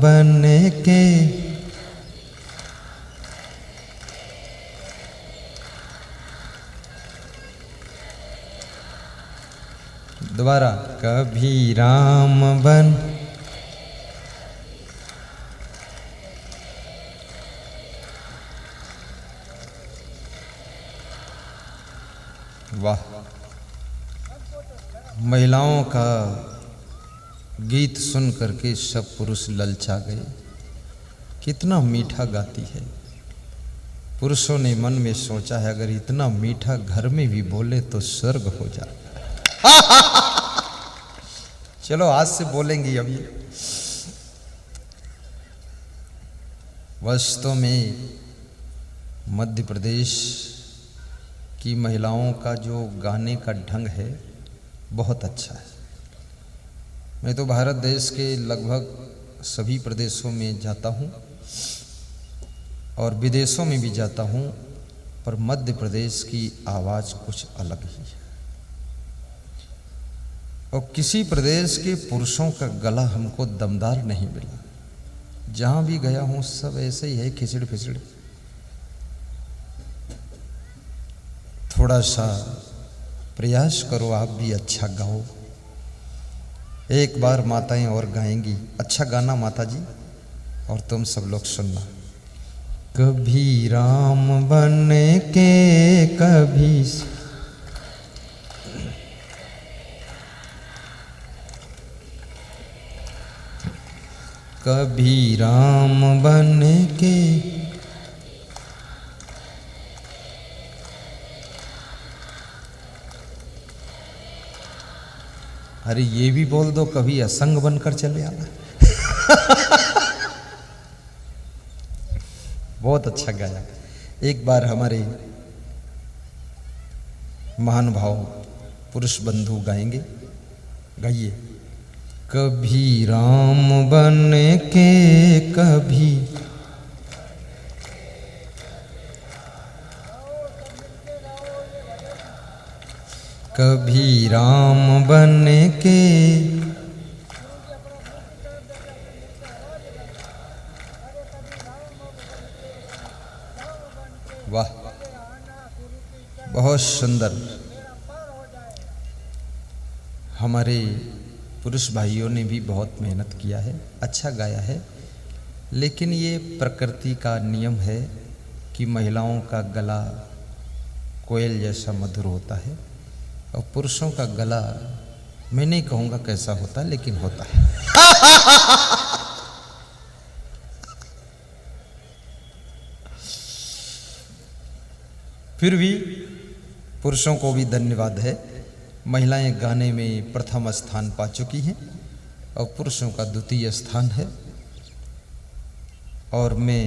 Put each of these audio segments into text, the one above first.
बन के दोबारा, कभी राम बन वाह, महिलाओं का गीत सुन करके सब पुरुष ललचा गए। कितना मीठा गाती है। पुरुषों ने मन में सोचा है अगर इतना मीठा घर में भी बोले तो स्वर्ग हो जाए। चलो आज से बोलेंगी अभी। वास्तव में मध्य प्रदेश की महिलाओं का जो गाने का ढंग है बहुत अच्छा है। मैं तो भारत देश के लगभग सभी प्रदेशों में जाता हूँ और विदेशों में भी जाता हूँ, पर मध्य प्रदेश की आवाज़ कुछ अलग ही है। और किसी प्रदेश के पुरुषों का गला हमको दमदार नहीं मिला। जहाँ भी गया हूँ सब ऐसे ही है, खिचड़ फिचड़। थोड़ा सा प्रयास करो, आप भी अच्छा गाओ। एक बार माताएं और गाएंगी, अच्छा गाना माता जी, और तुम सब लोग सुनना। कभी राम बन के कभी राम बन के अरे ये भी बोल दो, कभी असंग बनकर चले आना। बहुत अच्छा गाया। एक बार हमारे महानुभाव पुरुष बंधु गाएंगे, गाइए। कभी राम बन के कभी राम बन के वाह, बहुत सुंदर। हमारे पुरुष भाइयों ने भी बहुत मेहनत किया है, अच्छा गाया है। लेकिन ये प्रकृति का नियम है कि महिलाओं का गला कोयल जैसा मधुर होता है और पुरुषों का गला मैं नहीं कहूँगा कैसा होता, लेकिन होता है। फिर भी पुरुषों को भी धन्यवाद है। महिलाएं गाने में प्रथम स्थान पा चुकी हैं और पुरुषों का द्वितीय स्थान है। और मैं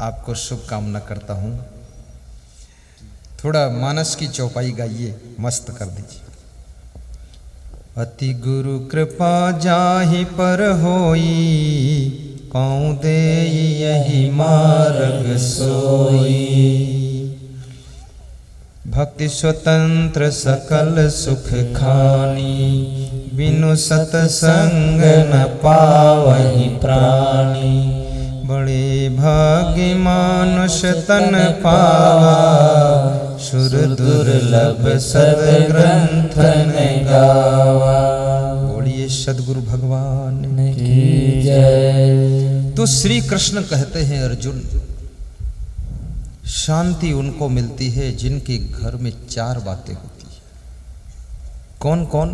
आपको शुभकामना करता हूँ। थोड़ा मानस की चौपाई गाइए, मस्त कर दीजिए। अति गुरु कृपा जाहि पर होई, पाँव दे यही मार्ग सोई। भक्ति स्वतंत्र सकल सुख खानी, बिनु सतसंग न पावहि प्राणी। बड़े भाग्य मानुष तन पावा, सुर दुर्लभ सदग्रंथन गावा। बोलिए सदगुरु भगवान की जय। तो श्री कृष्ण कहते हैं अर्जुन, शांति उनको मिलती है जिनके घर में चार बातें होती है। कौन कौन?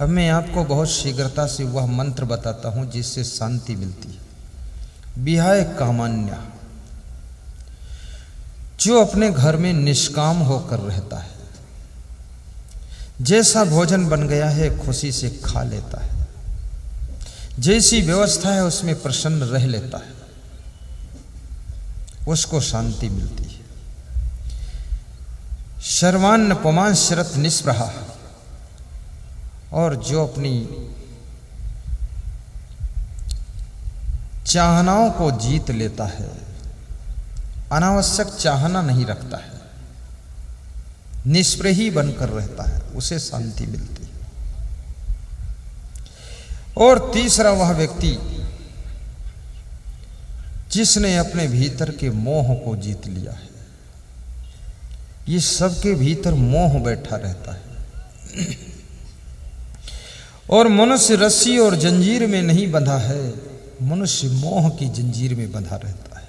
अब मैं आपको बहुत शीघ्रता से वह मंत्र बताता हूं जिससे शांति मिलती है। विहाय कामान्या, जो अपने घर में निष्काम होकर रहता है, जैसा भोजन बन गया है खुशी से खा लेता है, जैसी व्यवस्था है उसमें प्रसन्न रह लेता है, उसको शांति मिलती है। सर्वान्न पुमांश्रत निस्पृहा, और जो अपनी चाहनाओं को जीत लेता है, अनावश्यक चाहना नहीं रखता है, निष्प्रही बनकर रहता है, उसे शांति मिलती है। और तीसरा वह व्यक्ति जिसने अपने भीतर के मोह को जीत लिया है। ये सबके भीतर मोह बैठा रहता है और मनुष्य रस्सी और जंजीर में नहीं बंधा है, मनुष्य मोह की जंजीर में बंधा रहता है।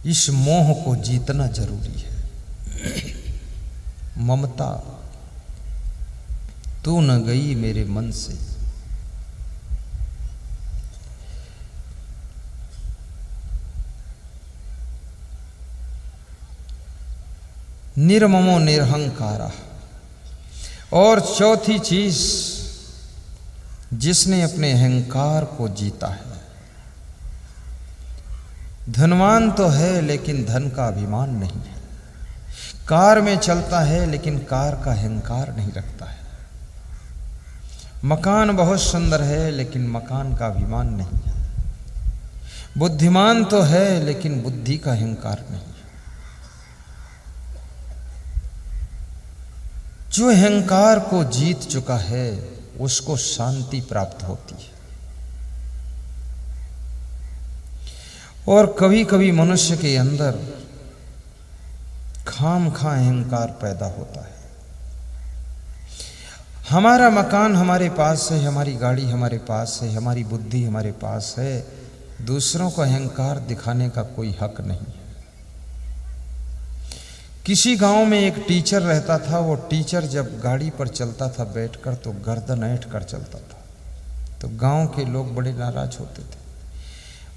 इस मोह को जीतना जरूरी है। ममता तू न गई मेरे मन से, निर्ममो निरहंकारा। और चौथी चीज, जिसने अपने अहंकार को जीता है। धनवान तो है लेकिन धन का अभिमान नहीं है, कार में चलता है लेकिन कार का अहंकार नहीं रखता है, मकान बहुत सुंदर है लेकिन मकान का अभिमान नहीं है, बुद्धिमान तो है लेकिन बुद्धि का अहंकार नहीं है। जो अहंकार को जीत चुका है उसको शांति प्राप्त होती है। और कभी कभी मनुष्य के अंदर खामखा अहंकार पैदा होता है। हमारा मकान हमारे पास है, हमारी गाड़ी हमारे पास है, हमारी बुद्धि हमारे पास है, दूसरों को अहंकार दिखाने का कोई हक नहीं है। किसी गांव में एक टीचर रहता था। वो टीचर जब गाड़ी पर चलता था बैठकर तो गर्दन ऐंठ कर चलता था, तो गांव के लोग बड़े नाराज होते थे,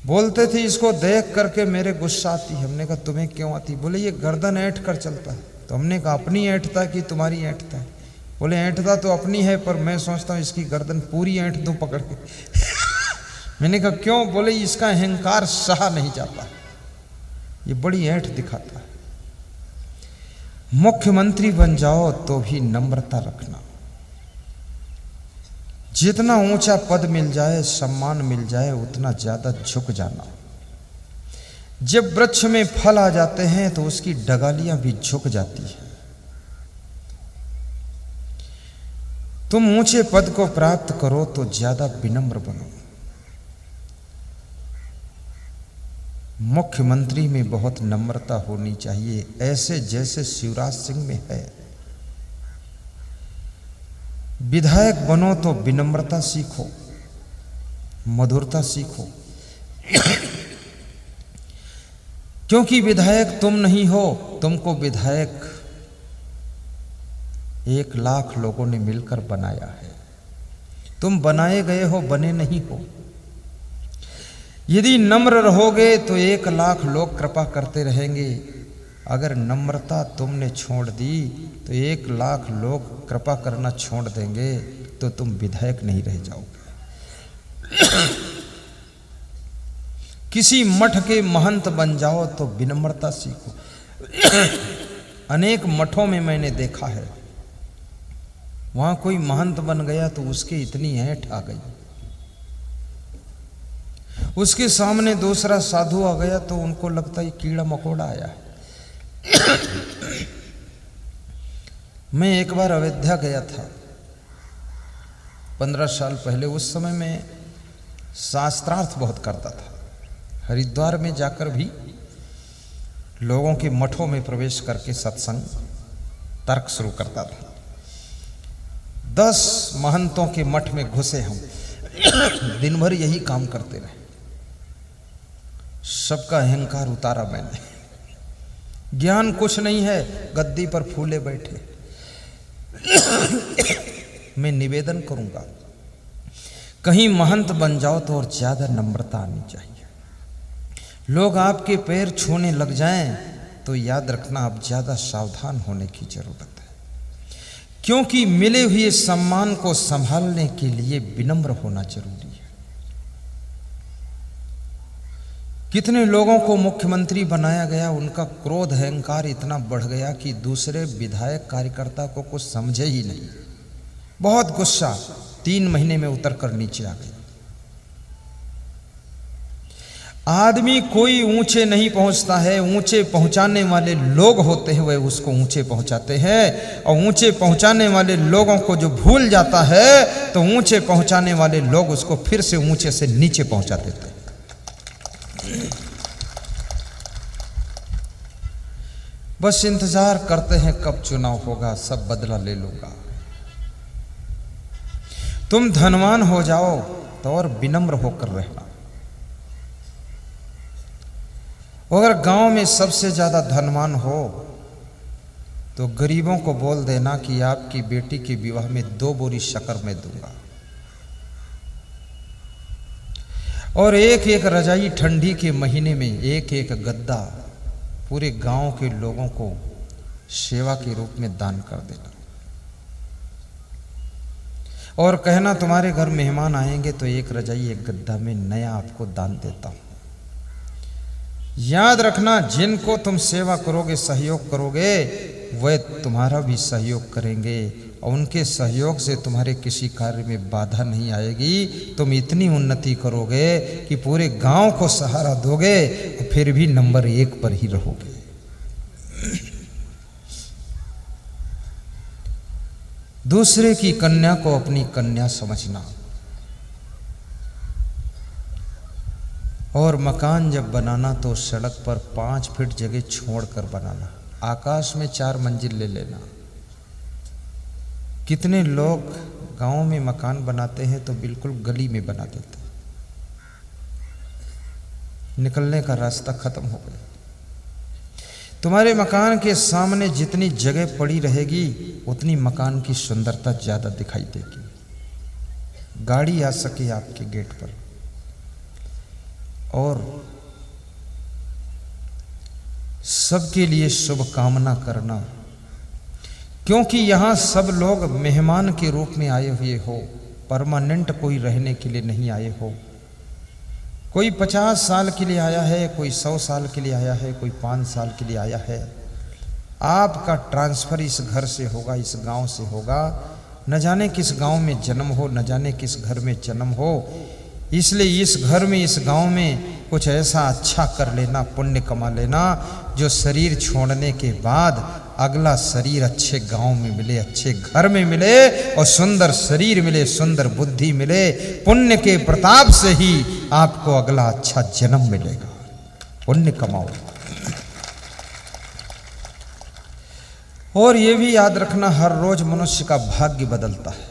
बोलते थे इसको देख करके मेरे गुस्सा आती। हमने कहा तुम्हें क्यों आती? बोले ये गर्दन ऐंठ कर चलता है। तो हमने कहा अपनी ऐंठता कि तुम्हारी ऐंठता है? बोले ऐंठता तो अपनी है पर मैं सोचता हूँ इसकी गर्दन पूरी ऐंठ दूं पकड़ के। मैंने कहा क्यों? बोले इसका अहंकार सहा नहीं जाता, ये बड़ी ऐंठ दिखाता है। मुख्यमंत्री बन जाओ तो भी नम्रता रखना। जितना ऊंचा पद मिल जाए, सम्मान मिल जाए, उतना ज्यादा झुक जाना। जब वृक्ष में फल आ जाते हैं तो उसकी डगालियां भी झुक जाती है। तुम ऊंचे पद को प्राप्त करो तो ज्यादा विनम्र बनो। मुख्यमंत्री में बहुत नम्रता होनी चाहिए, ऐसे जैसे शिवराज सिंह में है। विधायक बनो तो विनम्रता सीखो, मधुरता सीखो, क्योंकि विधायक तुम नहीं हो, तुमको विधायक 1 लाख लोगों ने मिलकर बनाया है। तुम बनाए गए हो, बने नहीं हो। यदि नम्र रहोगे तो 1 लाख लोग कृपा करते रहेंगे। अगर नम्रता तुमने छोड़ दी तो 1 लाख लोग कृपा करना छोड़ देंगे, तो तुम विधायक नहीं रह जाओगे। किसी मठ के महंत बन जाओ तो विनम्रता सीखो। अनेक मठों में मैंने देखा है, वहां कोई महंत बन गया तो उसके इतनी ऐंठ आ गई, उसके सामने दूसरा साधु आ गया तो उनको लगता है कीड़ा मकोड़ा आया है। मैं एक बार अयोध्या गया था 15 साल पहले। उस समय मैं शास्त्रार्थ बहुत करता था। हरिद्वार में जाकर भी लोगों के मठों में प्रवेश करके सत्संग तर्क शुरू करता था। 10 महंतों के मठ में घुसे हम, दिन भर यही काम करते रहे। सबका अहंकार उतारा मैंने। ज्ञान कुछ नहीं है, गद्दी पर फूले बैठे। मैं निवेदन करूंगा, कहीं महंत बन जाओ तो और ज्यादा नम्रता आनी चाहिए। लोग आपके पैर छूने लग जाएं तो याद रखना अब ज्यादा सावधान होने की जरूरत है, क्योंकि मिले हुए सम्मान को संभालने के लिए विनम्र होना जरूरी है। कितने लोगों को मुख्यमंत्री बनाया गया, उनका क्रोध अहंकार इतना बढ़ गया कि दूसरे विधायक कार्यकर्ता को कुछ समझे ही नहीं। बहुत गुस्सा, 3 महीने में उतर कर नीचे आ गए। आदमी कोई ऊंचे नहीं पहुंचता है, ऊंचे पहुंचाने वाले लोग होते हैं वह उसको ऊंचे पहुंचाते हैं। और ऊंचे पहुंचाने वाले लोगों को जो भूल जाता है तो ऊंचे पहुंचाने वाले लोग उसको फिर से ऊंचे से नीचे पहुंचा देते हैं। बस इंतजार करते हैं कब चुनाव होगा, सब बदला ले लूंगा। तुम धनवान हो जाओ तो और विनम्र होकर रहना। अगर गांव में सबसे ज्यादा धनवान हो तो गरीबों को बोल देना कि आपकी बेटी के विवाह में 2 बोरी शक्कर मैं दूंगा। और एक एक रजाई ठंडी के महीने में एक एक गद्दा पूरे गांव के लोगों को सेवा के रूप में दान कर देना। और कहना तुम्हारे घर मेहमान आएंगे तो एक रजाई एक गद्दा में नया आपको दान देता हूं। याद रखना, जिनको तुम सेवा करोगे, सहयोग करोगे, वह तुम्हारा भी सहयोग करेंगे और उनके सहयोग से तुम्हारे किसी कार्य में बाधा नहीं आएगी। तुम इतनी उन्नति करोगे कि पूरे गांव को सहारा दोगे और फिर भी नंबर 1 पर ही रहोगे। दूसरे की कन्या को अपनी कन्या समझना। और मकान जब बनाना तो सड़क पर 5 फीट जगह छोड़कर बनाना, आकाश में 4 मंजिल ले लेना। कितने लोग गांव में मकान बनाते हैं तो बिल्कुल गली में बना देते हैं, निकलने का रास्ता खत्म हो गया। तुम्हारे मकान के सामने जितनी जगह पड़ी रहेगी उतनी मकान की सुंदरता ज्यादा दिखाई देगी। गाड़ी आ सके आपके गेट पर। और सबके लिए शुभ कामना करना, क्योंकि यहां सब लोग मेहमान के रूप में आए हुए हो, परमानेंट कोई रहने के लिए नहीं आए हो। कोई 50 साल के लिए आया है, कोई 100 साल के लिए आया है, कोई 5 साल के लिए आया है। आपका ट्रांसफर इस घर से होगा, इस गांव से होगा। न जाने किस गांव में जन्म हो, न जाने किस घर में जन्म हो। इसलिए इस घर में, इस गांव में कुछ ऐसा अच्छा कर लेना, पुण्य कमा लेना, जो शरीर छोड़ने के बाद अगला शरीर अच्छे गांव में मिले, अच्छे घर में मिले और सुंदर शरीर मिले, सुंदर बुद्धि मिले। पुण्य के प्रताप से ही आपको अगला अच्छा जन्म मिलेगा। पुण्य कमाओ। और ये भी याद रखना, हर रोज मनुष्य का भाग्य बदलता है।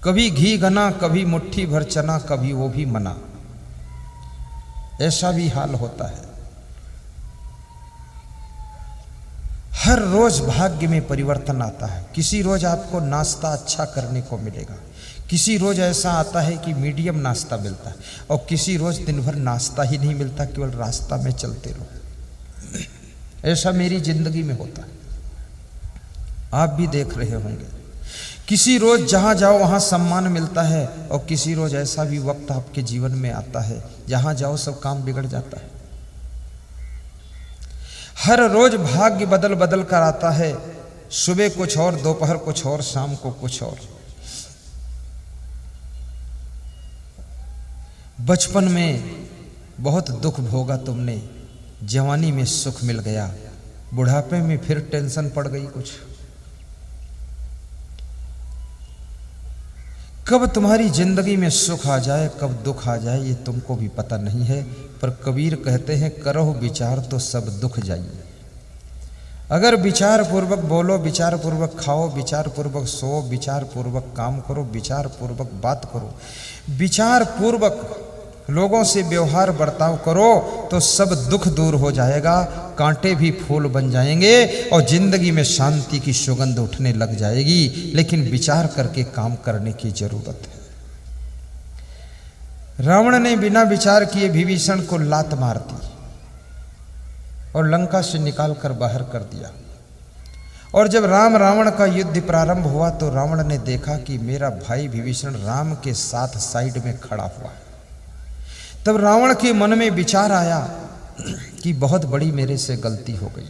कभी घी गना, कभी मुट्ठी भर चना, कभी वो भी मना, ऐसा भी हाल होता है। हर रोज भाग्य में परिवर्तन आता है। किसी रोज आपको नाश्ता अच्छा करने को मिलेगा, किसी रोज ऐसा आता है कि मीडियम नाश्ता मिलता है, और किसी रोज दिन भर नाश्ता ही नहीं मिलता, केवल रास्ता में चलते रहो। ऐसा मेरी जिंदगी में होता है, आप भी देख रहे होंगे। किसी रोज जहां जाओ वहां सम्मान मिलता है, और किसी रोज ऐसा भी वक्त आपके जीवन में आता है जहां जाओ सब काम बिगड़ जाता है। हर रोज भाग्य बदल बदल कर आता है। सुबह कुछ और, दोपहर कुछ और, शाम को कुछ और। बचपन में बहुत दुख भोगा तुमने, जवानी में सुख मिल गया, बुढ़ापे में फिर टेंशन पड़ गई कुछ। कब तुम्हारी जिंदगी में सुख आ जाए, कब दुख आ जाए, ये तुमको भी पता नहीं है। पर कबीर कहते हैं, करो विचार तो सब दुख जाइए। अगर विचार पूर्वक बोलो, विचार पूर्वक खाओ, विचार पूर्वक सो, विचार पूर्वक काम करो, विचार पूर्वक बात करो, विचार पूर्वक लोगों से व्यवहार बर्ताव करो, तो सब दुख दूर हो जाएगा, कांटे भी फूल बन जाएंगे और जिंदगी में शांति की सुगंध उठने लग जाएगी। लेकिन विचार करके काम करने की जरूरत है। रावण ने बिना विचार किए विभीषण को लात मार दी और लंका से निकाल कर बाहर कर दिया। और जब राम रावण का युद्ध प्रारंभ हुआ तो रावण ने देखा कि मेरा भाई विभीषण राम के साथ साइड में खड़ा हुआ है। तब रावण के मन में विचार आया कि बहुत बड़ी मेरे से गलती हो गई।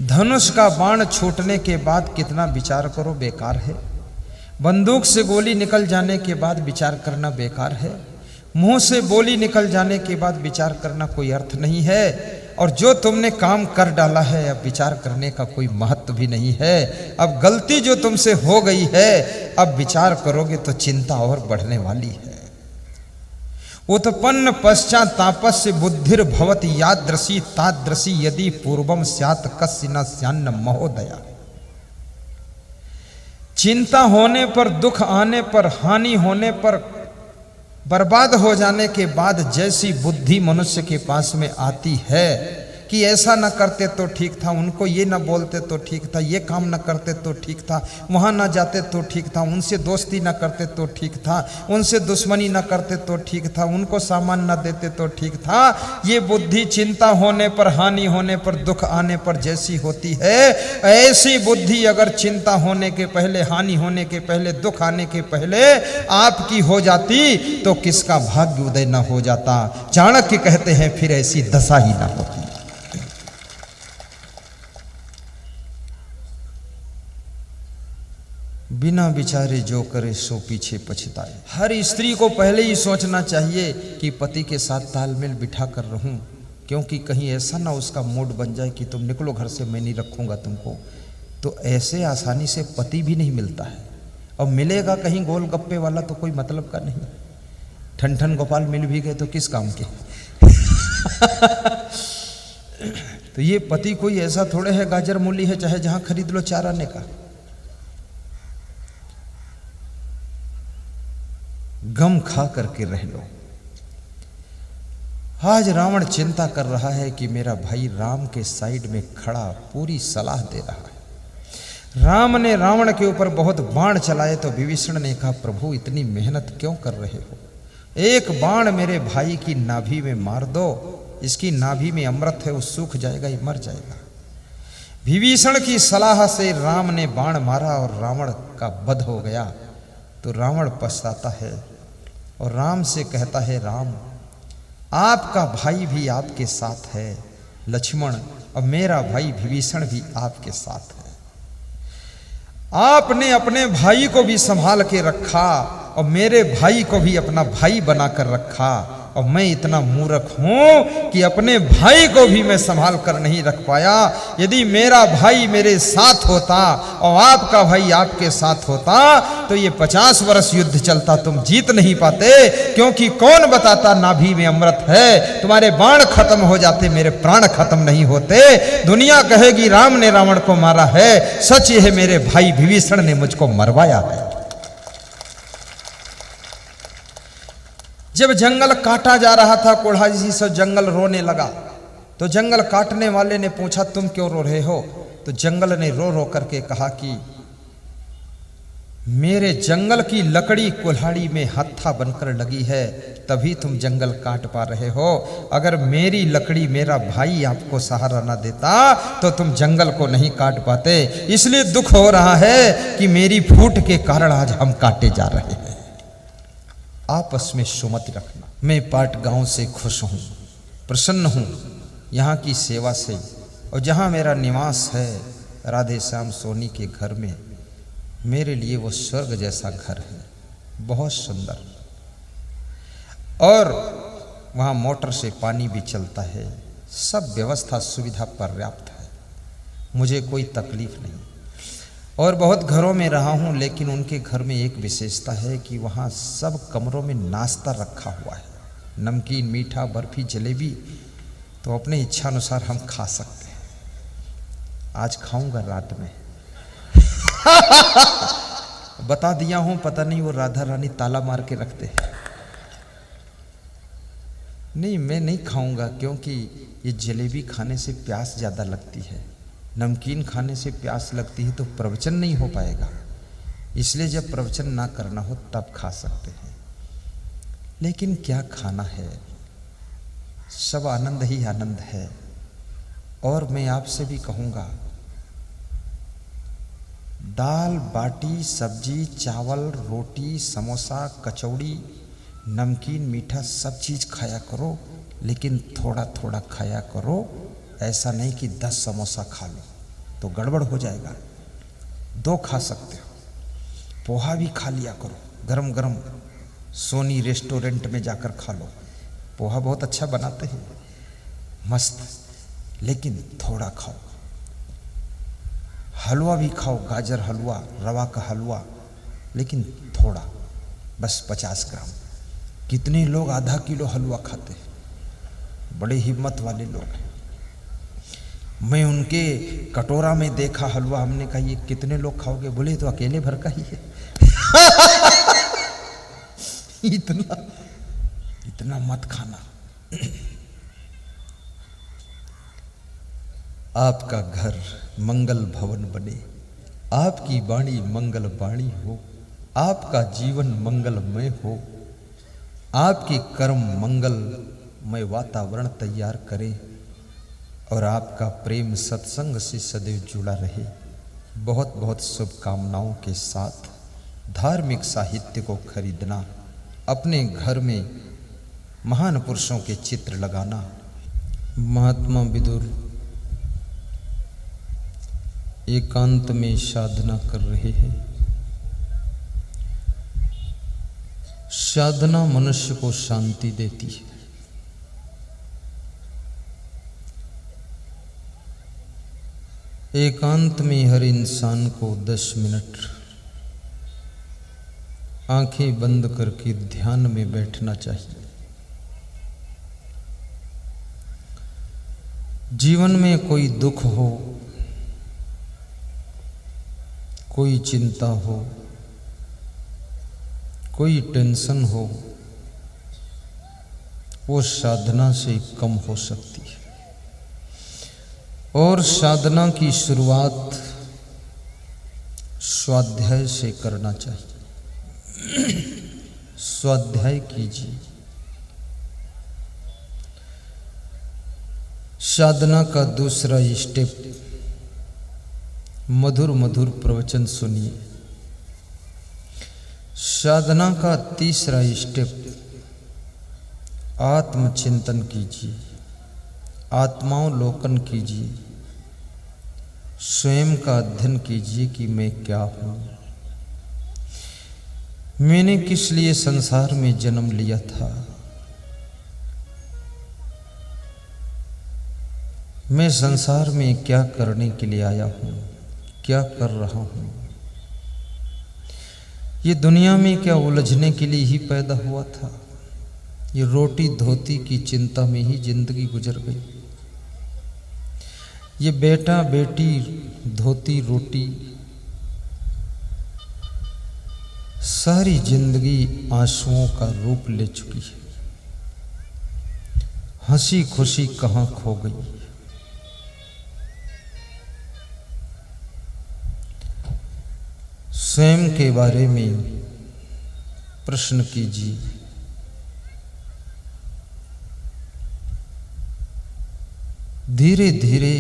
धनुष का बाण छूटने के बाद कितना विचार करो, बेकार है। बंदूक से गोली निकल जाने के बाद विचार करना बेकार है। मुंह से बोली निकल जाने के बाद विचार करना कोई अर्थ नहीं है, और जो तुमने काम कर डाला है अब विचार करने का कोई महत्व भी नहीं है। अब गलती जो तुमसे हो गई है, अब विचार करोगे तो चिंता और बढ़ने वाली है। उत्पन्न पश्चातापस्य बुद्धिर भवति यादृशी तादृशी यदि पूर्वम स्यात् कस्य न स्यान्न महोदया। चिंता होने पर, दुख आने पर, हानि होने पर, बर्बाद हो जाने के बाद जैसी बुद्धि मनुष्य के पास में आती है कि ऐसा न करते तो ठीक था, उनको ये न बोलते तो ठीक था, ये काम न करते तो ठीक था, वहाँ न जाते तो ठीक था, उनसे दोस्ती न करते तो ठीक था, उनसे दुश्मनी न करते तो ठीक था, उनको सामान न देते तो ठीक था। ये बुद्धि चिंता होने पर, हानि होने पर, दुख आने पर जैसी होती है, ऐसी बुद्धि अगर चिंता होने के पहले, हानि होने के पहले, दुख आने के पहले आपकी हो जाती तो किसका भाग्य उदय न हो जाता। चाणक्य कहते हैं फिर ऐसी दशा ही ना होती। बिना विचारे जो करे सो पीछे पछताए। हर स्त्री को पहले ही सोचना चाहिए कि पति के साथ तालमेल बिठा कर रहूं, क्योंकि कहीं ऐसा ना उसका मूड बन जाए कि तुम निकलो घर से, मैं नहीं रखूंगा तुमको। तो ऐसे आसानी से पति भी नहीं मिलता है, और मिलेगा कहीं गोलगप्पे वाला तो कोई मतलब का नहीं। ठन ठन गोपाल मिल भी गए तो किस काम के। तो ये पति कोई ऐसा थोड़े है गाजर मूली है चाहे जहां खरीद लो 4 आने का। गम खा करके रह लो। आज रावण चिंता कर रहा है कि मेरा भाई राम के साइड में खड़ा पूरी सलाह दे रहा है। राम ने रावण के ऊपर बहुत बाण चलाए तो विभीषण ने कहा, प्रभु इतनी मेहनत क्यों कर रहे हो, एक बाण मेरे भाई की नाभि में मार दो, इसकी नाभि में अमृत है, वो सूख जाएगा, ये मर जाएगा। विभीषण की सलाह से राम ने बाण मारा और रावण का वध हो गया। तो रावण पछताता है और राम से कहता है, राम आपका भाई भी आपके साथ है लक्ष्मण, और मेरा भाई विभीषण भी आपके साथ है। आपने अपने भाई को भी संभाल के रखा और मेरे भाई को भी अपना भाई बनाकर रखा, और मैं इतना मूर्ख हूं कि अपने भाई को भी मैं संभाल कर नहीं रख पाया। यदि मेरा भाई मेरे साथ होता और आपका भाई आपके साथ होता तो ये 50 वर्ष युद्ध चलता, तुम जीत नहीं पाते, क्योंकि कौन बताता नाभि में अमृत है। तुम्हारे बाण खत्म हो जाते, मेरे प्राण खत्म नहीं होते। दुनिया कहेगी राम ने रावण को मारा है, सच यह मेरे भाई विभीषण ने मुझको मरवाया है। जब जंगल काटा जा रहा था, कोढ़ा जी से जंगल रोने लगा, तो जंगल काटने वाले ने पूछा, तुम क्यों रो रहे हो? तो जंगल ने रो रो करके कहा कि मेरे जंगल की लकड़ी कुल्हाड़ी में हत्था बनकर लगी है, तभी तुम जंगल काट पा रहे हो। अगर मेरी लकड़ी, मेरा भाई आपको सहारा ना देता तो तुम जंगल को नहीं काट पाते। इसलिए दुख हो रहा है कि मेरी फूट के कारण आज हम काटे जा रहे हैं। आपस में सुमति रखना। मैं पाट गांव से खुश हूँ, प्रसन्न हूँ यहाँ की सेवा से, और जहाँ मेरा निवास है राधे श्याम सोनी के घर में, मेरे लिए वो स्वर्ग जैसा घर है, बहुत सुंदर, और वहाँ मोटर से पानी भी चलता है, सब व्यवस्था सुविधा पर्याप्त है, मुझे कोई तकलीफ नहीं। और बहुत घरों में रहा हूँ, लेकिन उनके घर में एक विशेषता है कि वहाँ सब कमरों में नाश्ता रखा हुआ है, नमकीन, मीठा, बर्फी, जलेबी, तो अपने इच्छा अनुसार हम खा सकते हैं। आज खाऊंगा रात में। बता दिया हूं, पता नहीं वो राधा रानी ताला मार के रखते हैं। नहीं, मैं नहीं खाऊंगा, क्योंकि ये जलेबी खाने से प्यास ज़्यादा लगती है, नमकीन खाने से प्यास लगती है, तो प्रवचन नहीं हो पाएगा। इसलिए जब प्रवचन ना करना हो तब खा सकते हैं। लेकिन क्या खाना है, सब आनंद ही आनंद है। और मैं आपसे भी कहूँगा, दाल बाटी, सब्जी, चावल, रोटी, समोसा, कचौड़ी, नमकीन, मीठा, सब चीज़ खाया करो, लेकिन थोड़ा थोड़ा खाया करो। ऐसा नहीं कि 10 समोसा खा लो तो गड़बड़ हो जाएगा। 2 खा सकते हो। पोहा भी खा लिया करो गरम गरम, सोनी रेस्टोरेंट में जाकर खा लो, पोहा बहुत अच्छा बनाते हैं, मस्त, लेकिन थोड़ा खाओ। हलवा भी खाओ, गाजर हलवा, रवा का हलवा, लेकिन थोड़ा, बस 50 ग्राम। कितने लोग आधा किलो हलवा खाते हैं, बड़े हिम्मत वाले लोग हैं। मैं उनके कटोरा में देखा हलवा, हमने कहा ये कितने लोग खाओगे? बोले तो अकेले भर का ही है। इतना मत खाना। आपका घर मंगल भवन बने, आपकी वाणी मंगल वाणी हो, आपका जीवन मंगलमय हो, आपके कर्म मंगलमय वातावरण तैयार करे और आपका प्रेम सत्संग से सदैव जुड़ा रहे। बहुत बहुत शुभकामनाओं के साथ धार्मिक साहित्य को खरीदना, अपने घर में महान पुरुषों के चित्र लगाना। महात्मा विदुर एकांत में साधना कर रहे हैं। साधना मनुष्य को शांति देती है। एकांत में हर इंसान को 10 मिनट आंखें बंद करके ध्यान में बैठना चाहिए। जीवन में कोई दुख हो, कोई चिंता हो, कोई टेंशन हो, वो साधना से कम हो सकती है। और साधना की शुरुआत स्वाध्याय से करना चाहिए। स्वाध्याय कीजिए। साधना का दूसरा स्टेप, मधुर मधुर प्रवचन सुनिए। साधना का तीसरा स्टेप, आत्मचिंतन कीजिए, आत्मावलोकन कीजिए, स्वयं का अध्ययन कीजिए कि मैं क्या हूँ, मैंने किस लिए संसार में जन्म लिया था, मैं संसार में क्या करने के लिए आया हूँ, क्या कर रहा हूँ, ये दुनिया में क्या उलझने के लिए ही पैदा हुआ था, ये रोटी धोती की चिंता में ही जिंदगी गुजर गई, ये बेटा बेटी धोती रोटी, सारी जिंदगी आंसुओं का रूप ले चुकी है, हंसी खुशी कहाँ खो गई। स्वयं के बारे में प्रश्न कीजिए। धीरे धीरे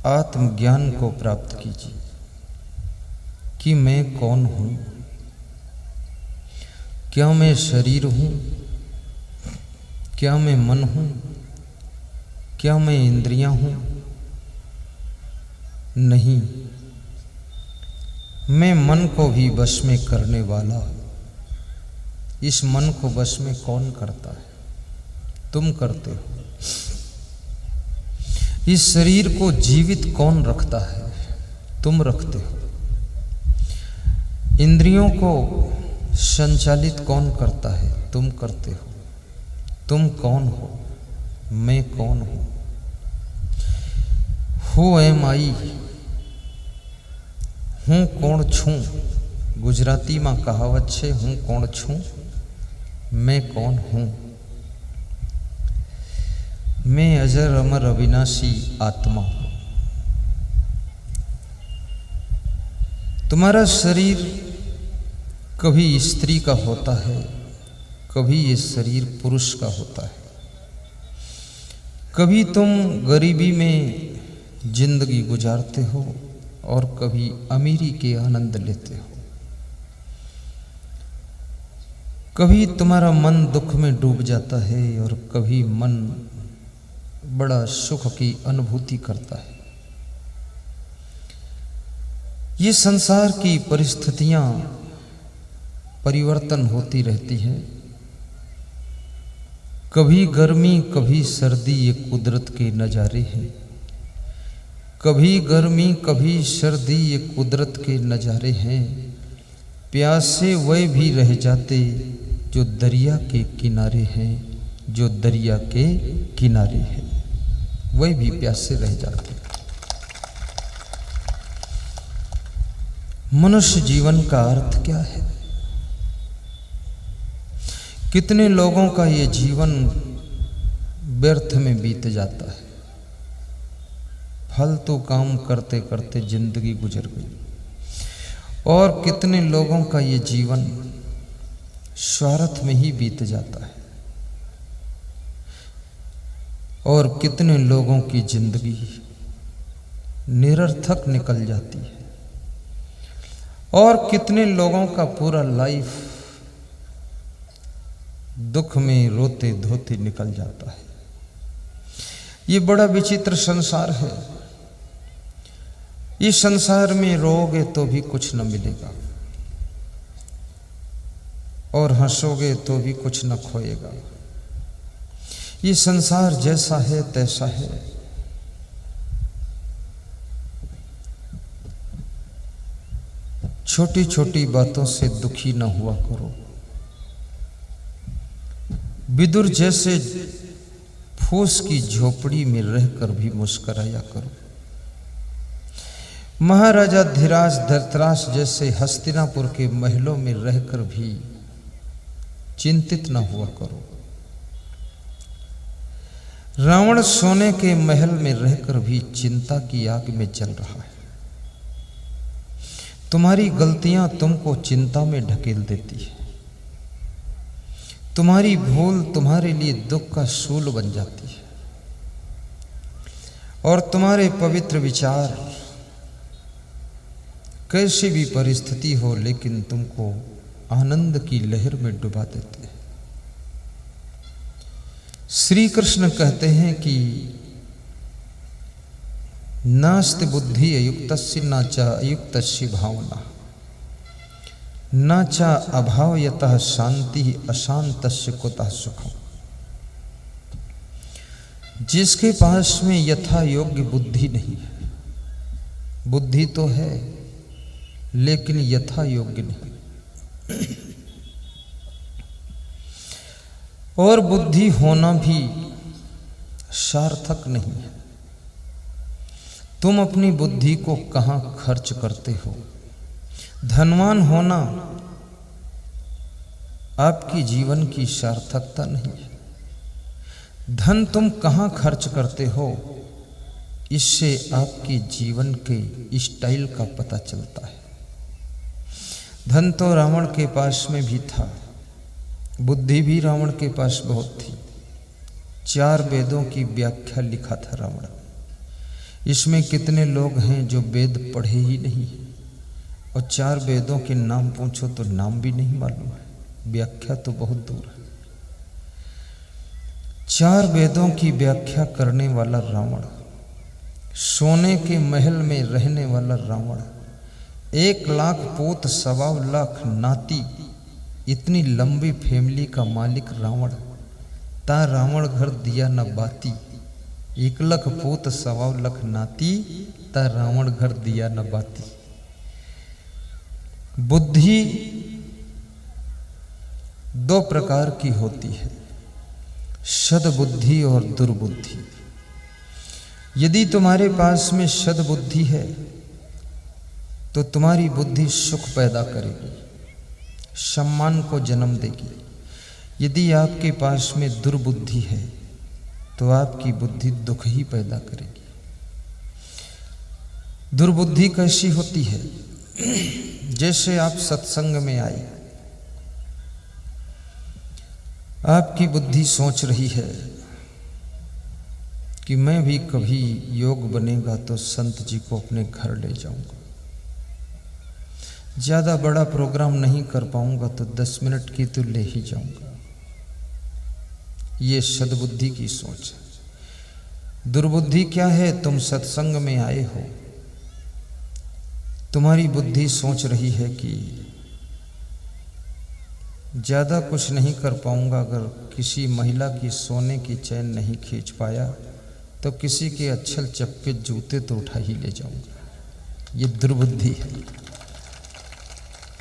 आत्मज्ञान को प्राप्त कीजिए कि मैं कौन हूँ, क्या मैं शरीर हूँ, क्या मैं मन हूँ, क्या मैं इंद्रियां हूँ? नहीं, मैं मन को भी वश में करने वाला। इस मन को वश में कौन करता है? तुम करते हो। इस शरीर को जीवित कौन रखता है? तुम रखते हो। इंद्रियों को संचालित कौन करता है? तुम करते हो। तुम कौन हो? मैं कौन हूं? हु एम आई? હું કોણ છું? ગુજરાતીમાં કહાવત છે, હું કોણ છું? मैं कौन हूँ? मैं अजर अमर अविनाशी आत्मा हूँ। तुम्हारा शरीर कभी स्त्री का होता है, कभी ये शरीर पुरुष का होता है। कभी तुम गरीबी में जिंदगी गुजारते हो और कभी अमीरी के आनंद लेते हो। कभी तुम्हारा मन दुख में डूब जाता है और कभी मन बड़ा सुख की अनुभूति करता है। ये संसार की परिस्थितियां परिवर्तन होती रहती है। कभी गर्मी कभी सर्दी, ये कुदरत के नज़ारे हैं। कभी गर्मी कभी सर्दी, ये कुदरत के नज़ारे हैं। प्यासे वे भी रह जाते जो दरिया के किनारे हैं, जो दरिया के किनारे हैं, वे भी प्यासे रह जाते। मनुष्य जीवन का अर्थ क्या है? कितने लोगों का ये जीवन व्यर्थ में बीत जाता है। फालतू काम करते करते जिंदगी गुजर गई। और कितने लोगों का ये जीवन स्वार्थ में ही बीत जाता है। और कितने लोगों की जिंदगी निरर्थक निकल जाती है। और कितने लोगों का पूरा लाइफ दुख में रोते धोते निकल जाता है। ये बड़ा विचित्र संसार है। इस संसार में रोओगे तो भी कुछ न मिलेगा, और हंसोगे तो भी कुछ न खोएगा। ये संसार जैसा है तैसा है। छोटी छोटी बातों से दुखी न हुआ करो। विदुर जैसे फूस की झोपड़ी में रहकर भी मुस्कुराया करो। महाराजा धीराज धृतराज जैसे हस्तिनापुर के महलों में रहकर भी चिंतित न हुआ करो। रावण सोने के महल में रहकर भी चिंता की आग में जल रहा है। तुम्हारी गलतियां तुमको चिंता में ढकेल देती है। तुम्हारी भूल तुम्हारे लिए दुख का शूल बन जाती है। और तुम्हारे पवित्र विचार कैसी भी परिस्थिति हो, लेकिन तुमको आनंद की लहर में डुबा देते हैं। श्री कृष्ण कहते हैं कि नास्ति बुद्धि अयुक्तस्य न च अयुक्तस्य भावना, न च अभावयतः शांति अशांतस्य कुतः सुखम। जिसके पास में यथा योग्य बुद्धि नहीं है, बुद्धि तो है लेकिन यथा योग्य नहीं, और बुद्धि होना भी सार्थक नहीं है। तुम अपनी बुद्धि को कहाँ खर्च करते हो? धनवान होना आपकी जीवन की सार्थकता नहीं है। धन तुम कहाँ खर्च करते हो, इससे आपके जीवन के स्टाइल का पता चलता है। धन तो रावण के पास में भी था, बुद्धि भी रावण के पास बहुत थी। 4 वेदों की व्याख्या लिखा था रावण। इसमें कितने लोग हैं जो वेद पढ़े ही नहीं, और 4 वेदों के नाम पूछो तो नाम भी नहीं मालूम है, व्याख्या तो बहुत दूर है। 4 वेदों की व्याख्या करने वाला रावण, सोने के महल में रहने वाला रावण, 1 लाख पूत 1.25 लाख नाती, इतनी लंबी फैमिली का मालिक रावण। ता रावण घर दिया न बाती, 1 लाख पूत 1.25 लाख नाती, ता रावण घर दिया न बाती। बुद्धि 2 प्रकार की होती है, सद्बुद्धि और दुर्बुद्धि। यदि तुम्हारे पास में सद्बुद्धि है तो तुम्हारी बुद्धि सुख पैदा करेगी, सम्मान को जन्म देगी। यदि आपके पास में दुर्बुद्धि है तो आपकी बुद्धि दुख ही पैदा करेगी। दुर्बुद्धि कैसी होती है? जैसे आप सत्संग में आए, आपकी बुद्धि सोच रही है कि मैं भी कभी योग बनेगा तो संत जी को अपने घर ले जाऊंगा। ज़्यादा बड़ा प्रोग्राम नहीं कर पाऊंगा तो 10 मिनट की तो ले ही जाऊंगा। ये सद्बुद्धि की सोच है। दुर्बुद्धि क्या है? तुम सत्संग में आए हो, तुम्हारी बुद्धि सोच रही है कि ज़्यादा कुछ नहीं कर पाऊंगा, अगर किसी महिला की सोने की चैन नहीं खींच पाया तो किसी के अच्छल चप्पे जूते तो उठा ही ले जाऊंगा। ये दुर्बुद्धि है।